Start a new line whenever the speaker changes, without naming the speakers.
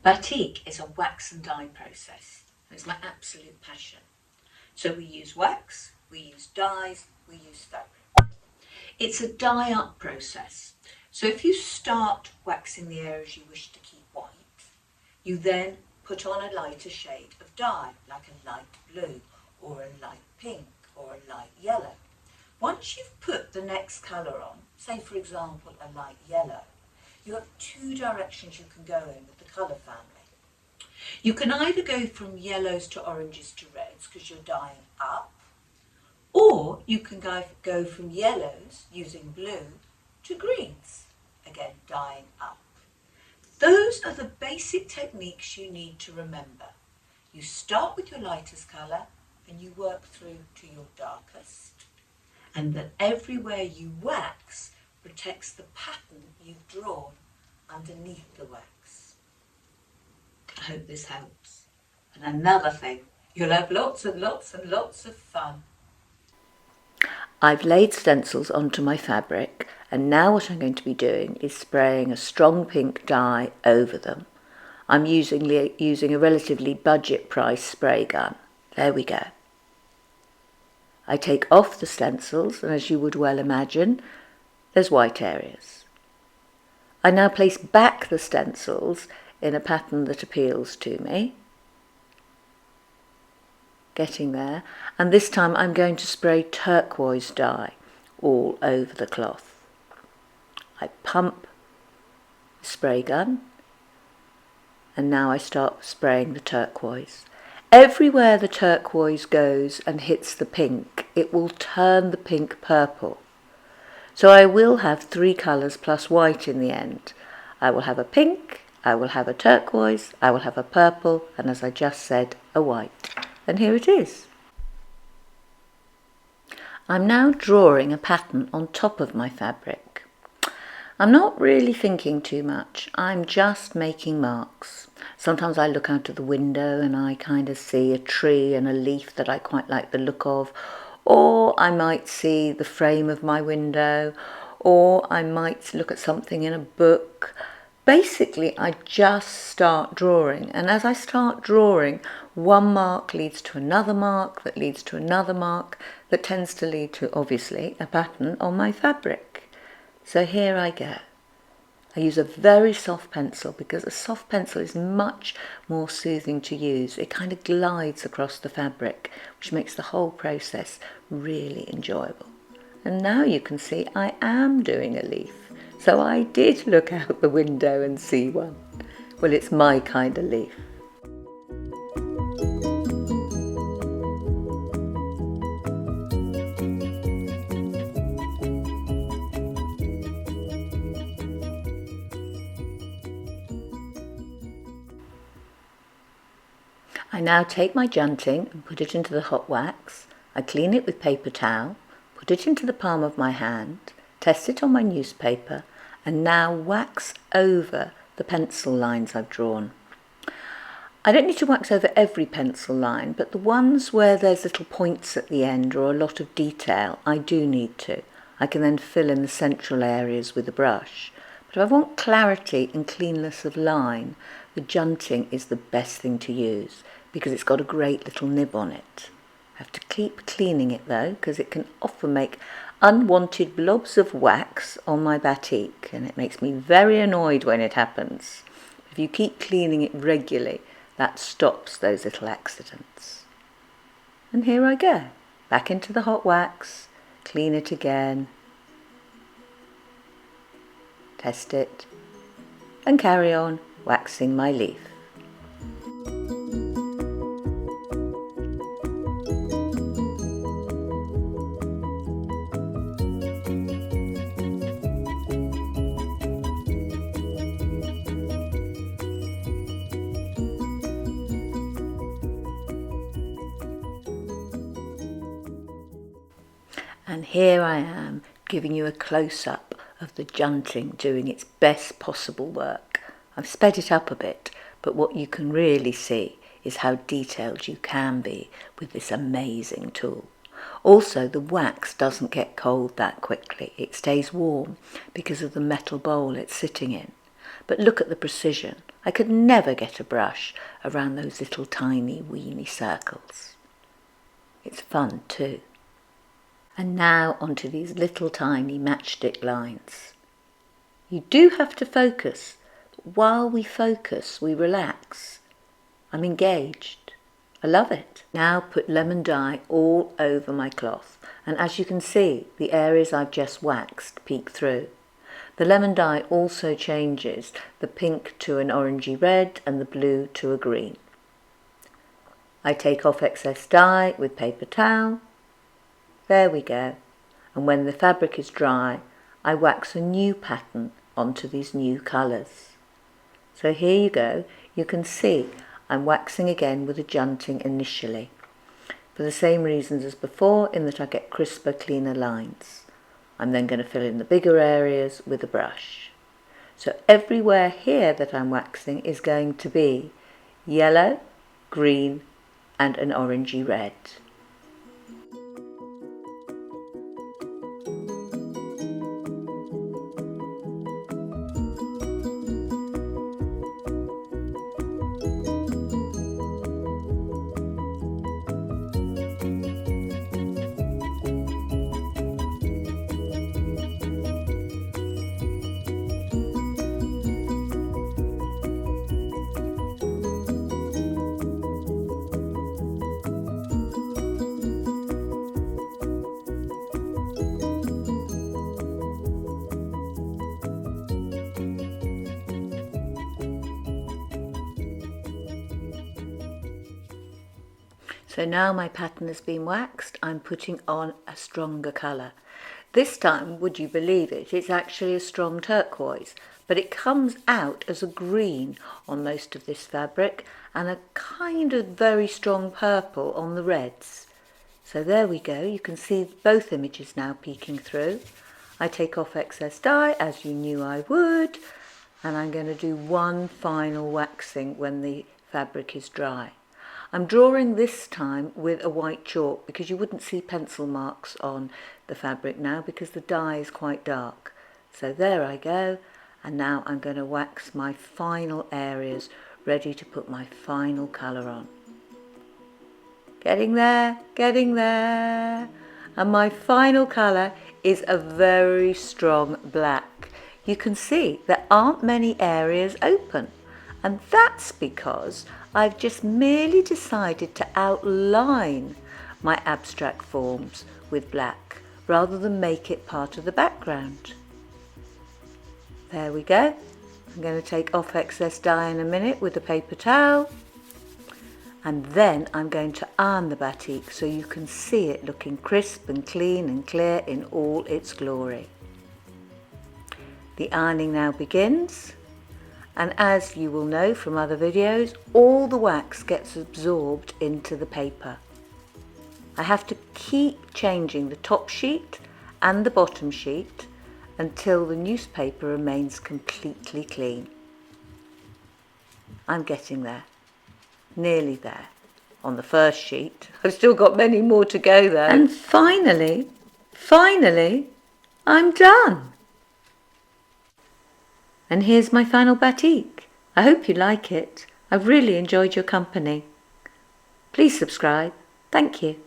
Batik is a wax and dye process. It's my absolute passion. So we use wax, we use dyes, we use fabric. It's a dye up process. So if you start waxing the areas you wish to keep white, you then put on a lighter shade of dye, like a light blue or a light pink or a light yellow. Once you've put the next colour on, say for example a light yellow, you have two directions you can go in with the colour family. You can either go from yellows to oranges to reds because you're dyeing up, or you can go from yellows using blue to greens, again dyeing up. Those are the basic techniques you need to remember. You start with your lightest colour and you work through to your darkest, and that everywhere you wax protects the pattern you've drawn underneath the wax. I hope this helps. And another thing, you'll have lots and lots and lots of fun.
I've laid stencils onto my fabric, and now what I'm going to be doing is spraying a strong pink dye over them. I'm using a relatively budget price spray gun. There we go. I take off the stencils, and as you would well imagine, there's white areas. I now place back the stencils in a pattern that appeals to me. Getting there, and this time I'm going to spray turquoise dye all over the cloth. I pump the spray gun, and now I start spraying the turquoise. Everywhere the turquoise goes and hits the pink, it will turn the pink purple. So I will have 3 colours plus white in the end. I will have a pink, I will have a turquoise, I will have a purple, and as I just said, a white. And here it is. I'm now drawing a pattern on top of my fabric. I'm not really thinking too much, I'm just making marks. Sometimes I look out of the window and I kind of see a tree and a leaf that I quite like the look of, or I might see the frame of my window, or I might look at something in a book. Basically, I just start drawing, and as I start drawing, one mark leads to another mark, that leads to another mark, that tends to lead to, obviously, a pattern on my fabric. So here I go. I use a very soft pencil because a soft pencil is much more soothing to use. It kind of glides across the fabric, which makes the whole process really enjoyable. And now you can see I am doing a leaf. So I did look out the window and see one. Well, it's my kind of leaf. I now take my junting and put it into the hot wax. I clean it with paper towel, put it into the palm of my hand, test it on my newspaper, and now wax over the pencil lines I've drawn. I don't need to wax over every pencil line, but the ones where there's little points at the end or a lot of detail, I do need to. I can then fill in the central areas with a brush. But if I want clarity and cleanness of line, the junting is the best thing to use because it's got a great little nib on it. I have to keep cleaning it though, because it can often make unwanted blobs of wax on my batik, and it makes me very annoyed when it happens. If you keep cleaning it regularly, that stops those little accidents. And here I go, back into the hot wax, clean it again, test it, and carry on waxing my leaf. And here I am giving you a close-up of the junting doing its best possible work. I've sped it up a bit, but what you can really see is how detailed you can be with this amazing tool. Also, the wax doesn't get cold that quickly. It stays warm because of the metal bowl it's sitting in. But look at the precision. I could never get a brush around those little tiny weeny circles. It's fun too. And now onto these little tiny matchstick lines. You do have to focus, but while we focus, we relax. I'm engaged. I love it. Now put lemon dye all over my cloth, and as you can see, the areas I've just waxed peek through. The lemon dye also changes the pink to an orangey red and the blue to a green. I take off excess dye with paper towel. There we go. And when the fabric is dry, I wax a new pattern onto these new colours. So here you go. You can see I'm waxing again with a junting initially, for the same reasons as before, in that I get crisper, cleaner lines. I'm then going to fill in the bigger areas with a brush. So everywhere here that I'm waxing is going to be yellow, green and an orangey red. So now my pattern has been waxed, I'm putting on a stronger colour. This time, would you believe it, it's actually a strong turquoise, but it comes out as a green on most of this fabric and a kind of very strong purple on the reds. So there we go, you can see both images now peeking through. I take off excess dye, as you knew I would, and I'm going to do one final waxing when the fabric is dry. I'm drawing this time with a white chalk because you wouldn't see pencil marks on the fabric now because the dye is quite dark. So there I go, and now I'm going to wax my final areas ready to put my final colour on. Getting there, and my final colour is a very strong black. You can see there aren't many areas open. And that's because I've just merely decided to outline my abstract forms with black rather than make it part of the background. There we go. I'm going to take off excess dye in a minute with a paper towel. And then I'm going to iron the batik so you can see it looking crisp and clean and clear in all its glory. The ironing now begins. And as you will know from other videos, all the wax gets absorbed into the paper. I have to keep changing the top sheet and the bottom sheet until the newspaper remains completely clean. I'm getting there, nearly there on the first sheet. I've still got many more to go though. And finally, I'm done. And here's my final batik. I hope you like it. I've really enjoyed your company. Please subscribe. Thank you.